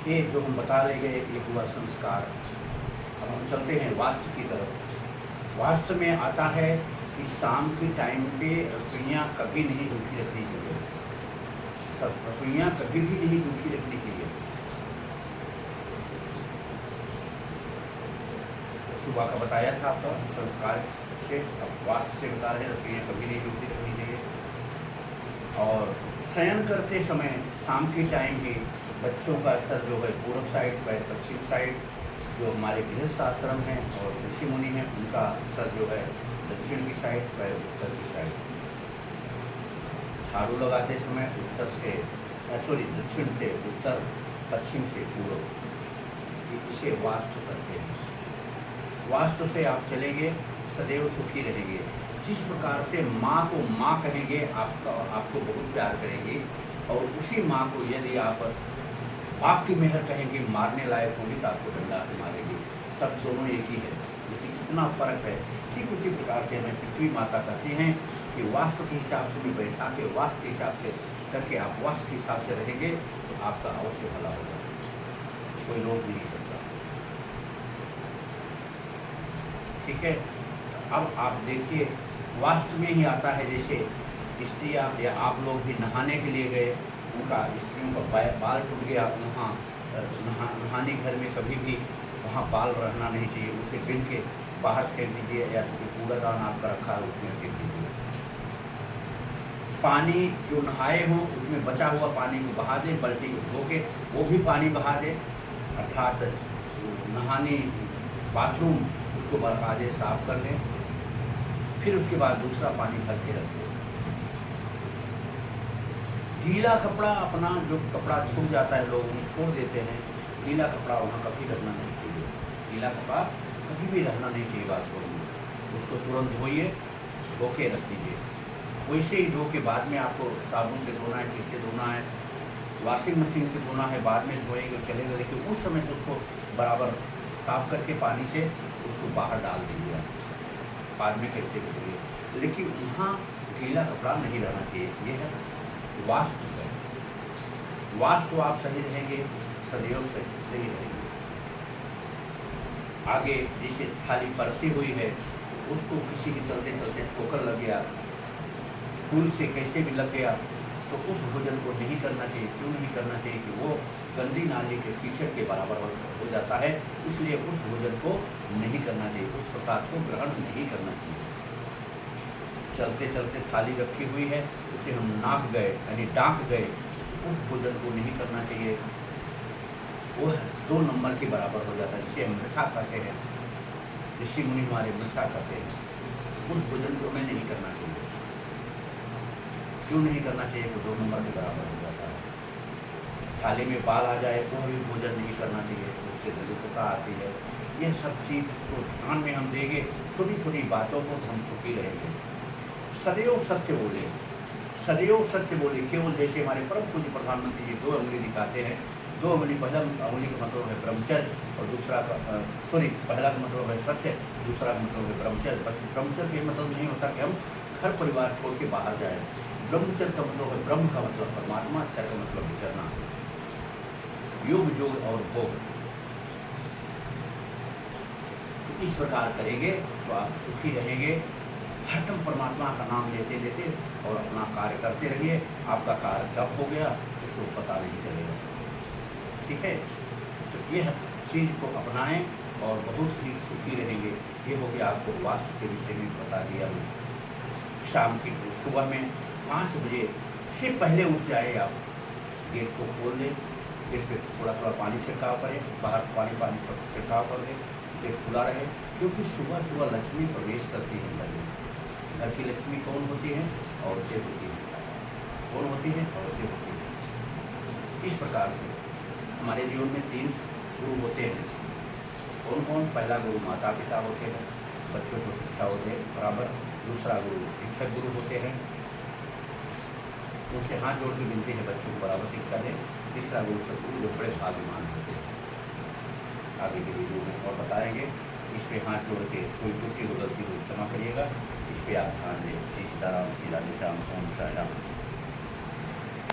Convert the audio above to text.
ये जो हम बता रहे गए ये हुआ संस्कार। अब हम चलते हैं वास्तु की तरफ। वास्तु में आता है कि शाम के टाइम पे रसोइयाँ कभी नहीं रूखी रखनी चाहिए। सब रसोइयाँ कभी भी नहीं रूखी रखनी चाहिए। सुबह का बताया था आपका संस्कार से, अब वास्तु से बता रहे रसोइयाँ कभी नहीं रूखी रखनी चाहिए। और शयन करते समय शाम के टाइम ही बच्चों का सर जो है पूर्व साइड, पैर पश्चिम साइड, जो हमारे गृहस्थ आश्रम हैं और ऋषि मुनि हैं उनका सर जो है दक्षिण की साइड, पैर उत्तर की साइड। झाड़ू लगाते समय उत्तर से दक्षिण से उत्तर, पश्चिम से पूर्व, इसे वास्तु करते हैं। वास्तु से आप चलेंगे सदैव सुखी रहेंगे। जिस प्रकार से माँ को माँ कहेंगे, आपको बहुत प्यार करेंगी, और उसी माँ को यदि आप बाप की मेहर कहेंगे, मारने लायक होगी तो आपको डंडा से मारेगी। सब दोनों एक ही है, लेकिन कितना फ़र्क है। ठीक उसी प्रकार से हमें पृथ्वी माता कहती हैं कि वास्तु के हिसाब से भी बैठा के वास्तु के हिसाब से करके आप वास्तु के हिसाब से रहेंगे तो आपका अवश्य भला होगा, कोई रोक नहीं सकता। ठीक है, तो अब आप देखिए वास्तु में ही आता है, जैसे स्त्रियाँ या आप लोग भी नहाने के लिए गए, उनका स्त्रियों का बाल टूट गया, वहाँ नहाने घर में कभी भी वहाँ बाल रहना नहीं चाहिए, उसे बिन के बाहर फेंक दीजिए, या तो कूड़ादान आपका रखा है उसमें फेंक दीजिए। पानी जो नहाए हों उसमें बचा हुआ पानी को बहा दें, बाल्टी को धो के वो भी पानी बहा दें, अर्थात नहाने बाथरूम उसको बाकायदे साफ कर लें, फिर उसके बाद दूसरा पानी भर के रख दें। गीला कपड़ा अपना जो कपड़ा छूट जाता है लोग छोड़ देते हैं, गीला कपड़ा वहाँ कभी रखना नहीं चाहिए। गीला कपड़ा कभी भी रहना नहीं चाहिए बात छोड़िए, उसको तुरंत धोइए, धो के रख दीजिए। वैसे ही धो के बाद में आपको साबुन से धोना है, किससे धोना है, वॉशिंग मशीन से धोना है, बाद में धोएंगे चलेगा, लेकिन उस समय तो उसको बराबर साफ करके पानी से उसको बाहर डाल दीजिए। बाद में कैसे धोइए, लेकिन वहाँ गीला कपड़ा नहीं रहना चाहिए। ये है वास्तु है। वास्तु आप सही रहेंगे, सदैव सही रहेंगे। आगे जैसे थाली परसी हुई है, उसको किसी के चलते चलते ठोकर लग गया, फूल से कैसे भी लग गया, तो उस भोजन को नहीं करना चाहिए। क्यों नहीं करना चाहिए कि वो गंदी नाली के कीचड़ के बराबर हो जाता है, इसलिए उस भोजन को नहीं करना चाहिए, उस प्रसाद को ग्रहण नहीं करना चाहिए। चलते चलते थाली रखी हुई है, उसे हम नाप गए यानी डांक गए, उस भोजन को नहीं करना चाहिए, वो 2 नंबर के बराबर हो जाता है, जिसे हम मृथा कहते हैं। ऋषि मुनि हमारे मृथा कहते हैं, उस भोजन को हमें नहीं करना चाहिए। क्यों नहीं करना चाहिए? तो 2 नंबर के बराबर हो जाता है। थाली में बाल आ जाए तो भी भोजन नहीं करना चाहिए, तो उससे दुर्गता आती है। यह सब चीज़ को ध्यान में हम देंगे, छोटी छोटी बातों को हम सुखी रहेंगे। सदैव सत्य बोले, सदैव सत्य बोले। केवल जैसे हमारे परम पूज्य प्रधानमंत्री जी 2 उंगली दिखाते हैं, 2 उंगली, पहला उंगली का मतलब है ब्रह्मचर्य और दूसरा का पहला का मतलब है सत्य, दूसरा का मतलब है ब्रह्मचर्य। ब्रह्मचर्य का मतलब नहीं होता कि हम घर परिवार छोड़ के बाहर जाएं। ब्रह्मचर्य का मतलब है ब्रह्म का मतलब परमात्मा, चर्य का मतलब विचरना, योग जोग और भोग। तो इस प्रकार करेंगे तो आप सुखी रहेंगे। हरदम परमात्मा का नाम लेते लेते और अपना कार्य करते रहिए। आपका कार्य कब हो गया उसको पता नहीं चलेगा। ठीक है, तो यह चीज़ को अपनाएं और बहुत ही सुखी रहेंगे। ये हो गया आपको वास्तु के विषय में बता दिया। शाम की सुबह में 5 बजे से पहले उठ जाए, आप गेट को खोल दें, गेट पे थोड़ा थोड़ा पानी छिड़काव करें, बाहर पानी छिड़काव कर दें, गेट खुला रहे, क्योंकि सुबह सुबह लक्ष्मी प्रवेश करती है घर में। घर की लक्ष्मी कौन होती है? औरतें होती हैं। कौन होती हैं? औरतें होती हैं। इस प्रकार से हमारे जीवन में 3 गुरु होते हैं। कौन कौन? पहला गुरु माता पिता होते हैं, बच्चों को शिक्षा होते हैं बराबर। दूसरा गुरु शिक्षक गुरु होते हैं, उनसे हाथ जोड़ के मिलते हैं बच्चों को बराबर शिक्षा दें। तीसरा गुरु सतगुरु, जो बड़े भाग्यमान होते हैं। आगे के वीडियो में और बताएंगे। इस पे हाथ जोड़ के कोई त्रुटि हो, गलती हो, क्षमा करिएगा। इस पे आप ध्यान दें। श्री सीताराम, श्री राधे श्याम, ओम साई राम।